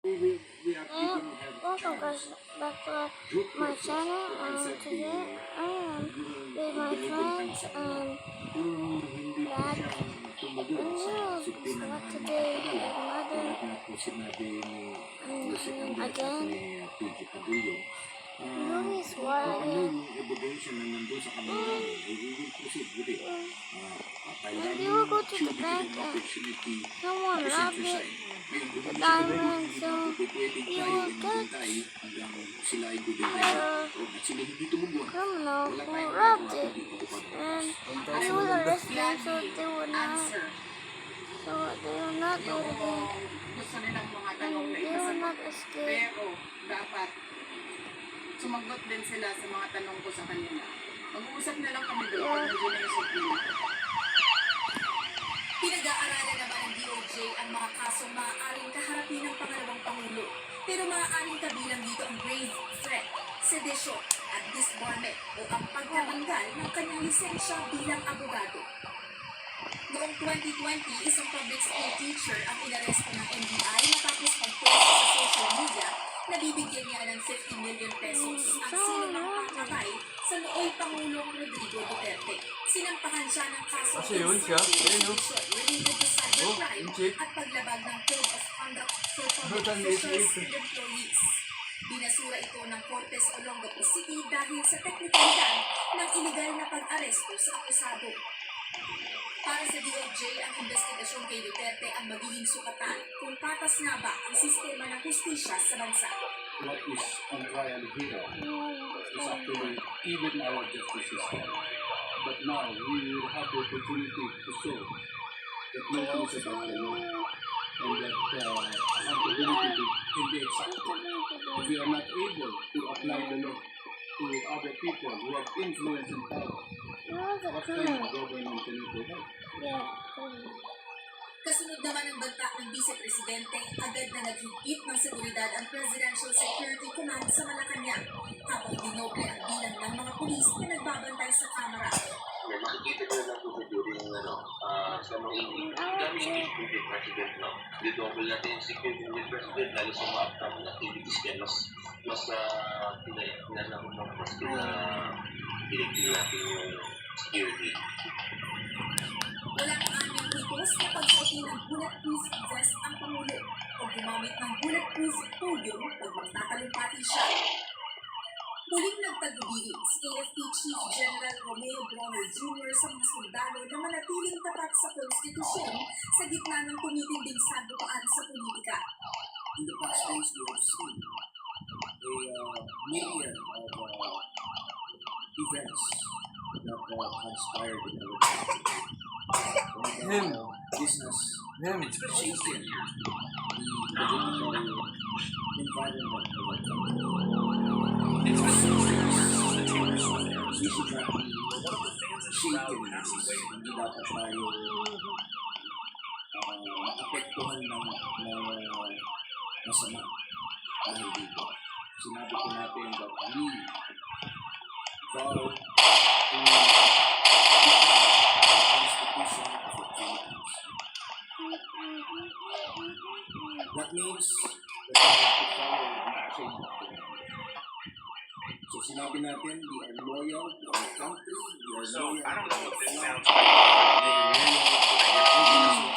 Welcome guys back to my channel. Today I am with my friends and dad and news. But today my mother and again Louis Warren. And we will go to the bank and someone robbed it. The diamond, so you will catch the criminal who robbed it, and you will arrest them so they will not do it again, and they will not escape. Dapat sumagot din sila sa mga tanong ko sa kanila. Mag-uusap na lang kami doon. Pinag-aaralan naman ng DOJ ang mga kasong maaaring kaharapin ng pangalawang Pangulo. Pero maaaring kabilang dito ang grave threat, sedition, at disbarment o ang pagkatanggal ng kanyang lisensya bilang abogado. Noong 2020, isang public school teacher ang inaresto ng NBI matapos mag-post sa social media na bibigyan niya ng 50 million pesos ang sino ng pakatay sa nooy Pangulong Rodrigo Duterte. Sinampahan siya ng kaso of related to cybercrime at paglabag ng Code of Conduct for Public Officials and Employees. Binasura ito ng Cortes Olongapo City dahil sa teknikalidad ng iligal na pag-aresto sa akusado. Para sa DOJ, ang investigasyon kay Duterte ang magiging sukatan kung patas nga ba ang sistema ng hustisya sa bansa. What is on trial here is actually even our justice system. But now we will have the opportunity to show that no one is above the law and that accountability can be exacted. If we are not able to apply the law to other people who have influence and power, what kind of government can we provide? Kasunod naman ng banta ng Vice Presidente, agad na naghigit ng seguridad ang Presidential Security Command sa Malacanang habang dinoble ang bilang ng mga pulis na nagbabantay sa kamera. May makikita ko lang po during sa mga impeachment with President, no? Dinoble natin yung security with President lalo sa mga upcoming activities kaya mas pinag-directing natin yung security. Walang aming higos na pagsuotin ng bulletproof vest ang Pangulo o gumamit ng bulletproof podium pag magtatalumpati siya. Muling nagtagubilin si AFP Chief General Romeo Bronner Jr. sa mga sundalo na manatiling tapat sa konstitusyon sa gitna ng tumitinding sagupaan sa politika. In the past days, we have seen a myriad of events that transpired in our country. Business shaking the political environment of our country. We should not be shaken. Hindi dapat tayo maapektuhan ng masama dahil dito. Sinabi ko natin that we vow to that means that we have to follow the chain of command. So sinabi natin, we are loyal to our country, we are loyal to our flag, we are loyal to our organization,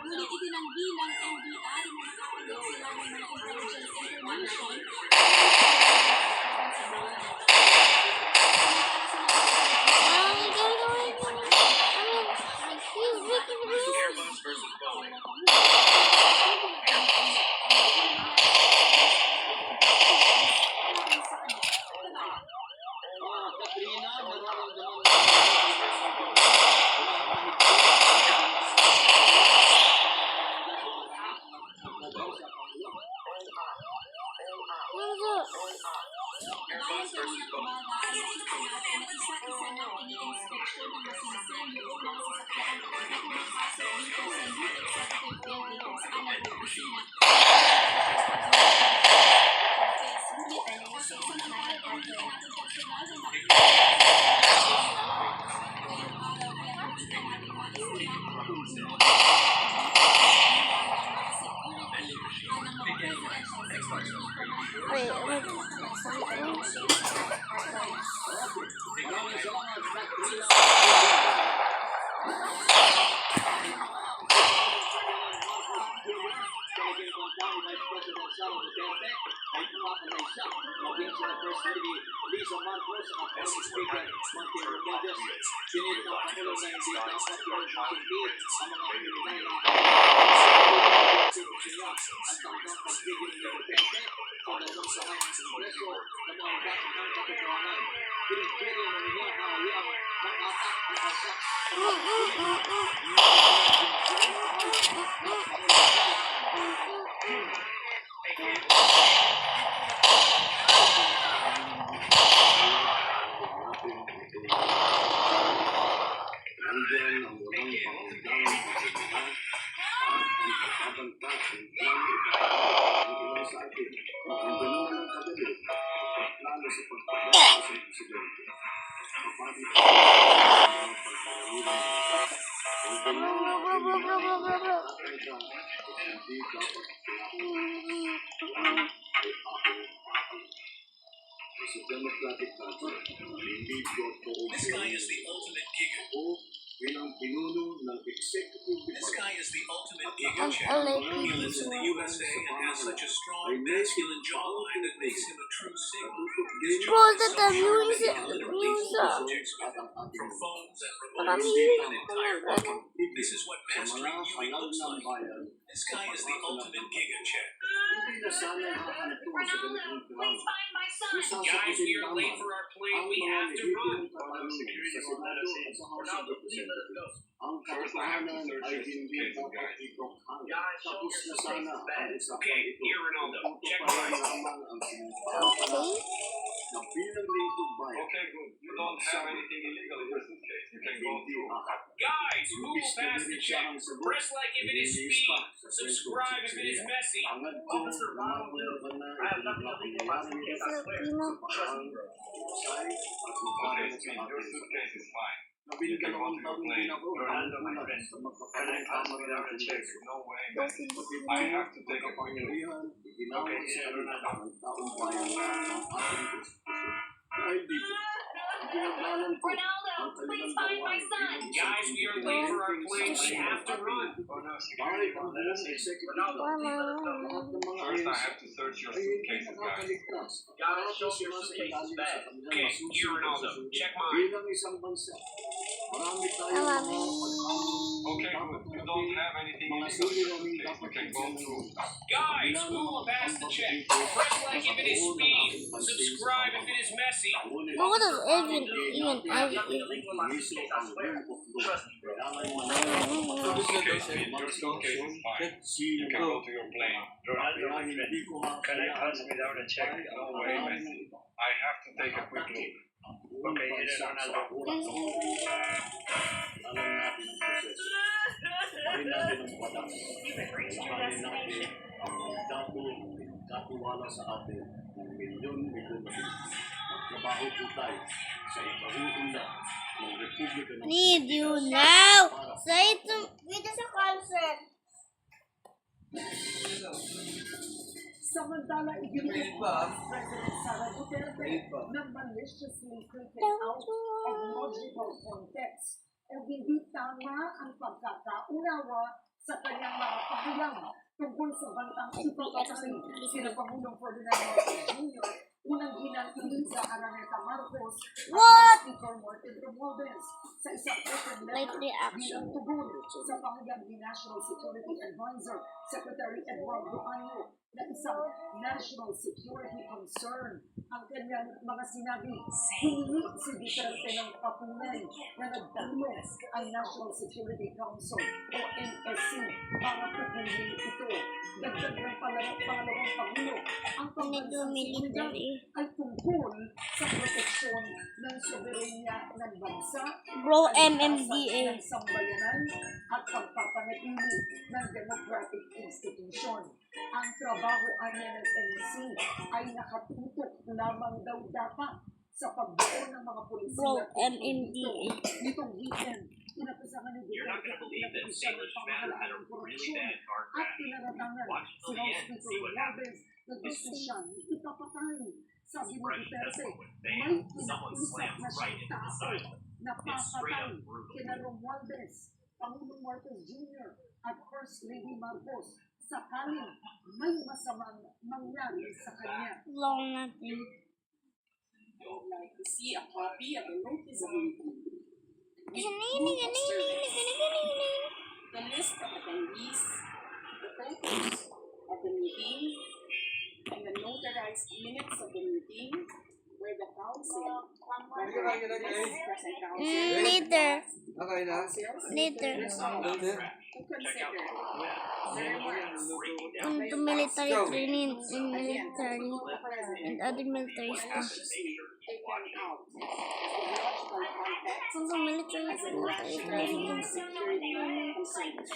Ngunit itinanggi ng NBI na nakapagod sila ng mga intelligence information Airboss versus Boeing. ini-inspeksyon ng masinising yung mga sasakyan na pumapasok dito sa new executive building kung saan nag-opisina. Wait. Maraming salamat, Dr. Talagang kontahin Vice President Sara Duterte ay tumatalay siya. Maging sila First Lady Lisa Marcos at Vice Speaker Martin Romualdez. Sinit ng Pangulo na hindi dapat pinagsasabi ang mga kriminal na niya at hanggang pagpigil ni Duterte sa dalawang ng Kongreso na mga dapat ng katotohanan. Pinagpili mo niya na hayang makatak ang bansa. Nandiyan ang walang pangundang pagkakita at ang pagkabangkat ng plan ng sa atin. Ang ganun ng kadali, plano sa pagpapagawa sa presidente. Kapatid ang mga pagkakaroon ang ganun ng pagkakita hindi dapat sa Democratic Party, hindi This guy is the ultimate giga. o bilang pinuno ng executive This department. guy is the ultimate giga I check. like He it. lives in the USA and has such a strong masculine jawline that makes him a true sigma. His jaw Bro, is that so the sharp that music, he can literally music. fold objects with it, from phones and remotes Marami to yun. an entire weapon. This is what Sa mastering mga Ewing halal looks ng like. bayan, This guy is the ultimate giga check. hindi na sana nakakantong sa ganitong plano. Guys, we are late for our plane. Ang We mga have to run. legitimo katanungan sa Senado at sa House of Representatives. Ang katotohanan ay hindi dapat itokhan. Tapos na sana ang usapan Okay, ito. here, Ronaldo. Check Tutuparan mine. lamang ang sinasabi na bilang lingkod bayan. Okay, good. You don't have anything illegal in your suitcase. You can go Hindi through. akat. Guys, who will pass the check? Press like if it is speed. Subscribe if it is messy. Angad ko na mabulaban na ipinaglakuyaran nito sa Filipino. parang usay at Okay, magpapalala sa Speed, your atin. suitcase is fine. Nabinigawang taon din ako ang kulang sa magpapalang kamara ng Kongreso. No way, Go man. Filipino. I have to take a quick look. Kapangyarihan, iginawang sa kanila ang taong bayan ng ating konstitusyon. Dahil dito, ang pinaglanan ko ang kanilang gawain. Guys, we are late for our plane. We have to run. Bahit ang buong executive lahat ng mga First, I ahensya have to search your ay hindi suitcases, guys. nakakaligtas. Para po sila sa ilalim sa kanilang Okay, masusunod here, Ronaldo. posisyon Check mine. bilang isang bansa. Marami tayong mga pag-aamong Okay, dapat good. You don't have anything mga illegal in your suliraning suitcase. dapat You can go through. Guys, who will pass the check? Press like if it is speed. Subscribe if it is messy. But what does even have it? Okay, Speed, your suitcase is fine. You can go to your plane. Can I pass without a check? No way, man. I have to take a quick look. Okay, Ronaldo. Alam natin ang proseso. Parin natin ang batas. Parin natin ang katiwala sa atin ng milyon-milyon na Pilipino. Magtrabaho po tayo sa ikahuhula ng Republika ng Need you now. Say it to with the concert. Samantala, iginit President Sara Duterte na maliciously printed out of logical context at hindi tama ang pagkakaunawa sa kanyang mga pahayag tungkol sa bantang ipapatay sina Pangulong Ferdinand Marcos Jr. unang ginangkin sa Araneta Marcos at Speaker Martin Romualdez sa isang open Like letter reaction. bilang tugon sa pahayag ni National Security Advisor Secretary Eduardo Año na isang national security concern. Ang kanyang mga sinabi, hiningi si Duterte ng patunay na nagtanong ang National Security Council o NSC para tukuyin ito. Dagdag ng pangalawang Pangulo, ang pambansang seguridad ay tungkol sa proteksyon ng soberenya ng bansa, Bro, kalikasan MMDA. ng sambayanan at pagpapanatili ng democratic institution. Ang trabaho anya ng NC ay nakatutok lamang daw dapat sa pagbuo ng mga polisiya Bro, at kontrol MMDA. nitong weekend. Inakusahan ni Duterte ang pinapulisan ng pamahalaan ng korupsyon at pinaratangan si House Speaker Romualdez na gusto siyang ipapatay. Sabi ni Duterte, may pinakusap na siyang tao na papatay kina Romualdez, Pangulong Marcos Jr. at First Lady Marcos sakaling may masamang mangyari sa kanya. Long natin. You would like to see a copy of the notice of meeting. The list of attendees, the photos of the meeting, and the notarized minutes of the meeting where the council, present council, Later. councils, Later. who consider the remarks To military training in military and other military stuff. taken out of the logical context Kung military as a military national training. security concerns.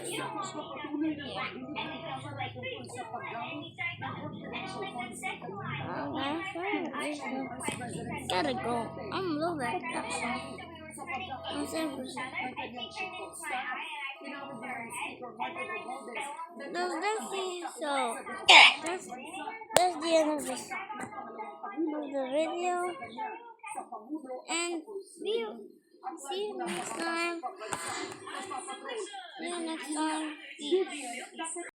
Pagpapatuloy ng pagdinig ng Kamara tungkol sa paggamit ng confidential funds sa kanya. Gotta go. I'm a little bit actually. I'm saying for sure. That's the so that's the end of this of the video, and see you next time. See you next time. Peace.